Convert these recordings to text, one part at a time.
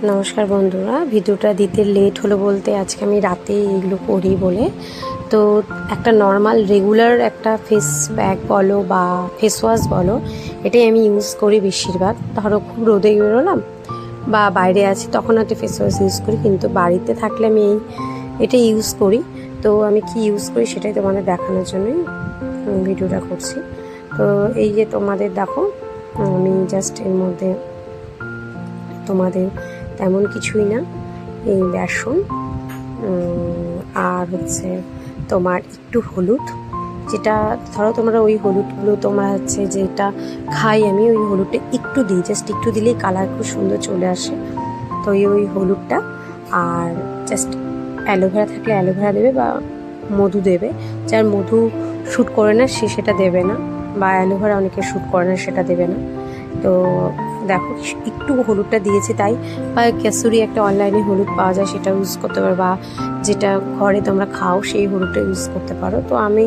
নমস্কার বন্ধুরা, ভিডিওটা দিতে লেট হলো বলতে আজকে আমি রাতে এগুলো করি বলে। তো একটা নর্মাল রেগুলার একটা ফেস প্যাক বলো বা ফেস ওয়াশ বলো, এটাই আমি ইউজ করি বেশিরভাগ। ধরো খুব রোদে বেরোলাম বা বাইরে আছি তখন হয়তো ফেস ওয়াশ ইউজ করি, কিন্তু বাড়িতে থাকলে আমি এটা ইউজ করি। তো আমি কি ইউজ করি সেটাই তোমাদের দেখানোর জন্যই ভিডিওটা করছি। তো এই যে তোমাদের দেখো, আমি জাস্ট এর মধ্যে তোমাদের তেমন কিছুই না, এই বেসন আর হচ্ছে তোমার একটু হলুদ, যেটা ধরো তোমরা ওই হলুদগুলো তোমরা হচ্ছে যেটা খাই আমি, ওই হলুদটা একটু দিই, জাস্ট একটু দিলেই কালার খুব সুন্দর চলে আসে। তো ওই হলুদটা আর জাস্ট অ্যালোভেরা থাকলে অ্যালোভেরা দেবে বা মধু দেবে। যার মধু শ্যুট করে না সে সেটা দেবে না, বা অ্যালোভেরা অনেকে শ্যুট করে না সেটা দেবে না। তো দেখো একটু হলুদটা দিয়েছি তাই, বা কেসুরি একটা অনলাইনে হলুদ পাওয়া যায় সেটা ইউজ করতে পারো, বা যেটা ঘরে তোমরা খাও সেই হলুদটা ইউজ করতে পারো। তো আমি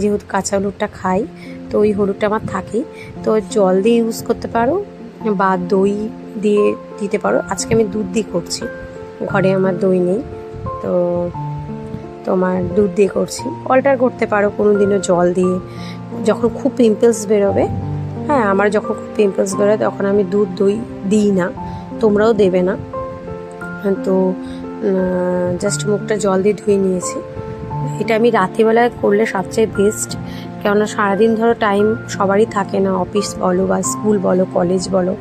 যেহেতু কাঁচা হলুদটা খাই, তো ওই হলুদটা আমার থাকেই। তো জল দিয়ে ইউজ করতে পারো বা দই দিয়ে দিতে পারো। আজকে আমি দুধ দিয়ে করছি, ঘরে আমার দই নেই, তো তোমার দুধ দিয়ে করছি। অল্টার করতে পারো কোনো দিনও জল দিয়ে, যখন খুব পিম্পলস বেরোবে। হ্যাঁ, আমার যখন খুব পিম্পলস বেরোয় তখন আমি দুধ দই দিই না, তোমরাও দেবে না। তো জাস্ট মুখটা জল দিয়ে ধুয়ে নিয়েছি। এটা আমি রাত্রিবেলায় করলে সবচেয়ে বেস্ট, কেননা সারাদিন ধরো টাইম সবারই থাকে না, অফিস বলো বা স্কুল বলো কলেজ বলো,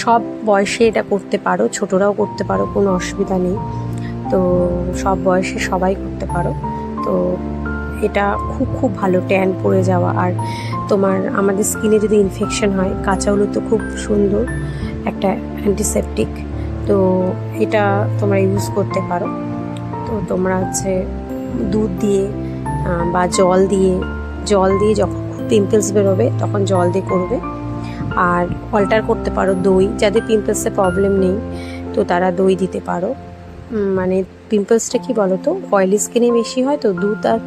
সব বয়সে এটা করতে পারো, ছোটরাও করতে পারো, কোনো অসুবিধা নেই। তো সব বয়সে সবাই করতে পারো। তো এটা খুব খুব ভালো ট্যান পড়ে যাওয়া, আর তোমার আমাদের স্কিনে যদি ইনফেকশন হয়, কাঁচা হলুদ তো খুব সুন্দর একটা অ্যান্টিসেপটিক। তো এটা তোমরা ইউজ করতে পারো। তো তোমরা হচ্ছে দুধ দিয়ে বা জল দিয়ে যখন খুব পিম্পলস বেরোবে তখন জল দিয়ে করবে। আর অল্টার করতে পারো দই, যাদের পিম্পলসের প্রবলেম নেই তো তারা দই দিতে পারো। মানে পিম্পলসটা কি বলো তো, অয়েলি স্কিনে বেশি হয়, তো দুধ আর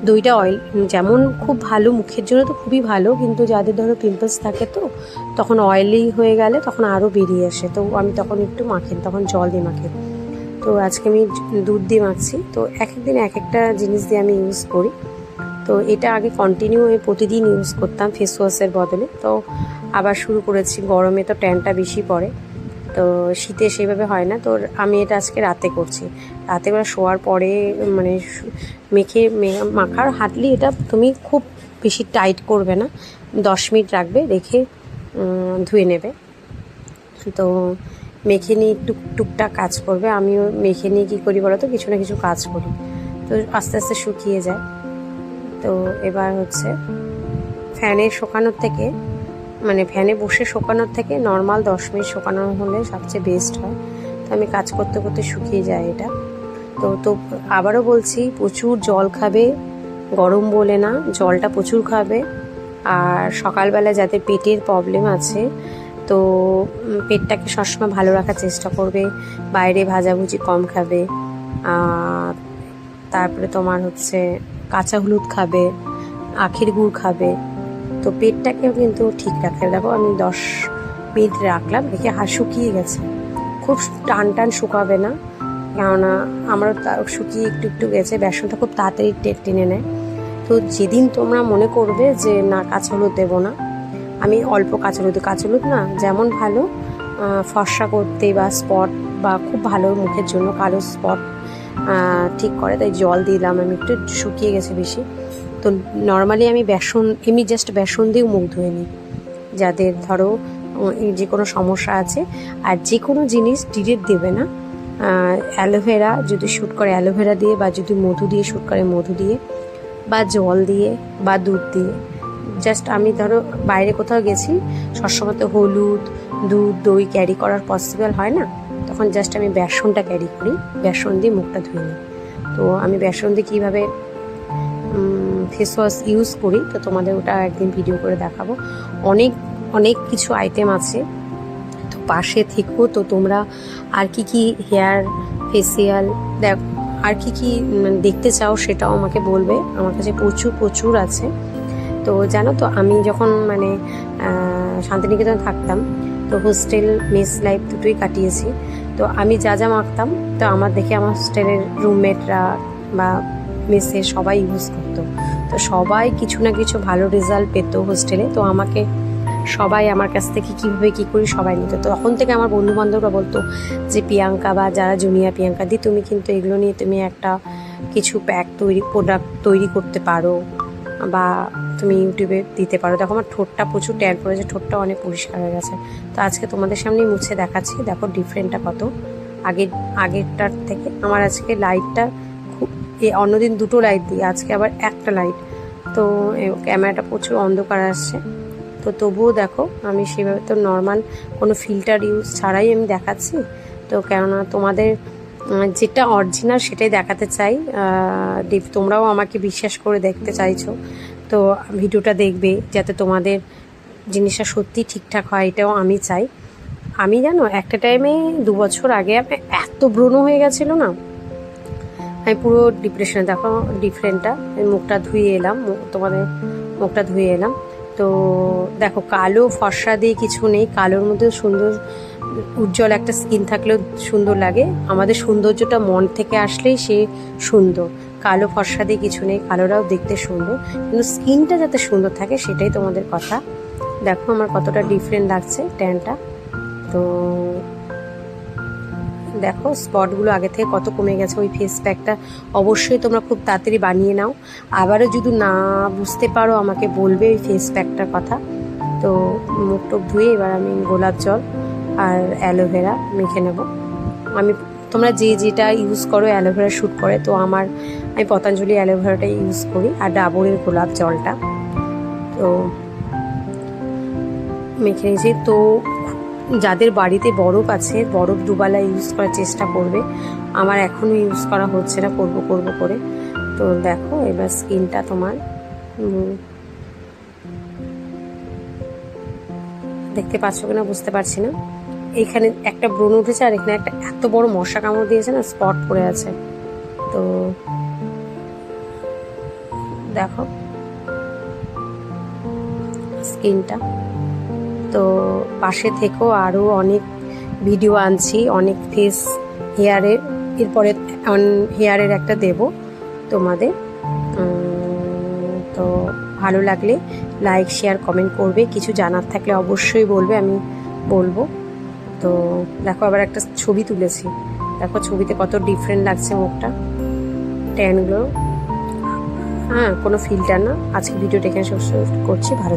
দইটা অয়েল যেমন খুব ভালো মুখের জন্য তো খুবই ভালো, কিন্তু যাদের ধরো পিম্পলস থাকে তো তখন অয়েলি হয়ে গেলে তখন আরও বেরিয়ে আসে। তো আমি তখন একটু মাখি, তখন জল দিয়ে মাখি। তো আজকে আমি দুধ দিয়ে মাখছি। তো এক একদিন এক একটা জিনিস দিয়ে আমি ইউজ করি। তো এটা আগে কন্টিনিউ আমি প্রতিদিন ইউজ করতাম ফেস ওয়াশের বদলে, তো আবার শুরু করেছি। গরমে তো ট্যানটা বেশি পড়ে, তো শীতে সেইভাবে হয় না। তো আমি এটা আজকে রাতে করছি, রাতে করে শোয়ার পরে মানে মাখার হাঁটলি এটা তুমি খুব বেশি টাইট করবে না, 10 মিনিট রাখবে, রেখে ধুয়ে নেবে। তো মেখে নিয়ে একটু টুকটাক কাজ করবে। আমিও মেখে নিয়ে কী করি বলো তো, কিছু না কিছু কাজ করি, তো আস্তে আস্তে শুকিয়ে যায়। তো এবার হচ্ছে ফ্যানে শুকানোর থেকে, মানে ফ্যানে বসে শুকানোর থেকে নর্মাল 10 মিনিট শুকানো হলে সবচেয়ে বেস্ট হয়। তো আমি কাজ করতে করতে শুকিয়ে যায় এটা। তো আবারও বলছি, প্রচুর জল খাবে, গরম বলে না, জলটা প্রচুর খাবে। আর সকালবেলা যাদের পেটের প্রবলেম আছে, তো পেটটাকে সবসময় ভালো রাখার চেষ্টা করবে, বাইরে ভাজাভুজি কম খাবে। তারপরে তোমার হচ্ছে কাঁচা হলুদ খাবে, আখের গুড় খাবে। তো পেটটাকেও কিন্তু ঠিক রাখতে। দেখো আমি 10 মিনিট রাখলাম, রেখে শুকিয়ে গেছে। খুব টান শুকাবে না, কেননা আমারও শুকিয়ে একটু একটু গেছে। বেসনটা খুব তাড়াতাড়ি টেনে নেয়। তো যেদিন তোমরা মনে করবে যে না কাঁচা হলুদ দেবো না, আমি অল্প কাঁচা হলুদ না যেমন ভালো ফর্সা করতে বা স্পট, বা খুব ভালো মুখের জন্য কালো স্পট ঠিক করে, তাই জল দিলাম আমি একটু, শুকিয়ে গেছে বেশি। তো নর্মালি আমি জাস্ট বেসন দিয়েও মুখ ধুয়ে নিই, যাদের ধরো যে কোনো সমস্যা আছে। আর যে কোনো জিনিস ডিরেক্ট দেবে না, অ্যালোভেরা যদি শ্যুট করে অ্যালোভেরা দিয়ে, বা যদি মধু দিয়ে শ্যুট করে মধু দিয়ে, বা জল দিয়ে বা দুধ দিয়ে। জাস্ট আমি ধরো বাইরে কোথাও গেছি, সবসময় তো হলুদ দুধ দই ক্যারি করার পসিবল হয় না, তখন জাস্ট আমি বেসনটা ক্যারি করি, বেসন দিয়ে মুখটা ধুয়ে নিই। তো আমি বেসন দিয়ে কীভাবে ফেস ওয়াশ ইউজ করি, তো তোমাদের ওটা একদিন ভিডিও করে দেখাবো। অনেক অনেক কিছু আইটেম আছে, তো পাশে থেকেও। তো তোমরা আর কি হেয়ার ফেসিয়াল আর কি দেখতে চাও সেটাও আমাকে বলবে, আমার কাছে প্রচুর আছে। তো জানো তো, আমি যখন শান্তিনিকেতনে থাকতাম, তো হোস্টেল মেস লাইফ দুটোই কাটিয়েছি। তো আমি যা যা মাখতাম তো আমার দেখে আমার হোস্টেলের রুমমেটরা বা মেসে সবাই ইউজ করতো। তো সবাই কিছু না কিছু ভালো রেজাল্ট পেত হোস্টেলে। তো আমাকে সবাই আমার কাছ থেকে কীভাবে কী করি সবাই নিত। তো তখন থেকে আমার বন্ধুবান্ধবরা বলতো যে প্রিয়াঙ্কা বা যারা জুনিয়র প্রিয়াঙ্কা দি তুমি কিন্তু এগুলো নিয়ে তুমি একটা কিছু প্রোডাক্ট তৈরি করতে পারো বা তুমি ইউটিউবে দিতে পারো। দেখো আমার ঠোঁটটা প্রচুর ট্যান পড়েছে, ঠোঁটটা অনেক পরিষ্কার হয়ে গেছে। তো আজকে তোমাদের সামনেই মুছে দেখাচ্ছি, দেখো ডিফারেন্টটা কত আগেরটার থেকে। আমার আজকে লাইটটা খুব অন্যদিন দুটো লাইট দিই, আজকে আবার একটা লাইট। তো ক্যামেরাটা প্রচুর অন্ধকার আসছে। তো তবুও দেখো আমি সেভাবে তো নর্মাল কোনো ফিল্টার ইউজ ছাড়াই আমি দেখাচ্ছি। তো কেননা তোমাদের যেটা অরিজিনাল সেটাই দেখাতে চাই। তোমরাও আমাকে বিশ্বাস করে দেখতে চাইছো, তো ভিডিওটা দেখবে যাতে তোমাদের জিনিসটা সত্যি ঠিকঠাক হয়, এটাও আমি চাই। আমি জানো একটা টাইমে 2 বছর আগে আমি এত ব্রণ হয়ে গেছিলো না, আমি পুরো ডিপ্রেশনে। দেখো ডিফারেন্টটা, মুখটা ধুয়ে এলাম, তোমাদের মুখটা ধুয়ে এলাম। তো দেখো কালো ফর্সা দিয়ে কিছু নেই, কালোর মধ্যে সুন্দর উজ্জ্বল একটা স্কিন থাকলেও সুন্দর লাগে। আমাদের সৌন্দর্যটা মন থেকে আসলেই সে সুন্দর। কালো ফর্সা দিয়ে কিছু নেই, কালোরাও দেখতে সুন্দর, কিন্তু স্কিনটা যাতে সুন্দর থাকে সেটাই তোমাদের কথা। দেখো আমার কতটা ডিফারেন্ট লাগছে ট্যানটা। তো দেখো স্পটগুলো আগে থেকে কত কমে গেছে। ওই ফেস প্যাকটা অবশ্যই তোমরা খুব তাড়াতাড়ি বানিয়ে নাও। আবারও যদি না বুঝতে পারো আমাকে বলবে ওই ফেস প্যাকটার কথা। তো মুখ টুক ধুয়ে এবার আমি গোলাপ জল আর অ্যালোভেরা মেখে নেব। তোমরা যে যেটা ইউজ করো অ্যালোভেরা শ্যুট করে, তো আমি পতঞ্জলি অ্যালোভেরাটা ইউজ করি আর ডাবরের গোলাপ জলটা তো মেখে নিয়েছি। তো যাদের বাড়িতে বরফ আছে, বরফ দুবেলা ইউজ করার চেষ্টা করবে। আমার এখনও ইউজ করা হচ্ছে না, করব করে। তো দেখো এবার স্কিনটা তোমার দেখতে পাচ্ছ কিনা বুঝতে পারছি না। এখানে একটা ব্রণ উঠেছে আর এখানে একটা এত বড় মশা কামড় দিয়েছে না, স্পট পড়ে আছে। তো দেখো স্কিনটা। তো পাশে থেকেও আরও অনেক ভিডিও আনছি, অনেক ফেস হেয়ারের, এরপরে হেয়ারের একটা দেব তোমাদের। তো ভালো লাগলে লাইক শেয়ার কমেন্ট করবে, কিছু জানার থাকলে অবশ্যই বলবে, আমি বলবো। তো দেখো আবার একটা ছবি তুলেছি, দেখো ছবিতে কত ডিফারেন্ট লাগছে মুখটা, ট্যানগুলো। হ্যাঁ কোনো ফিল্টার না। আজকে ভিডিওটা এখানে শেষ করছি, ভালো।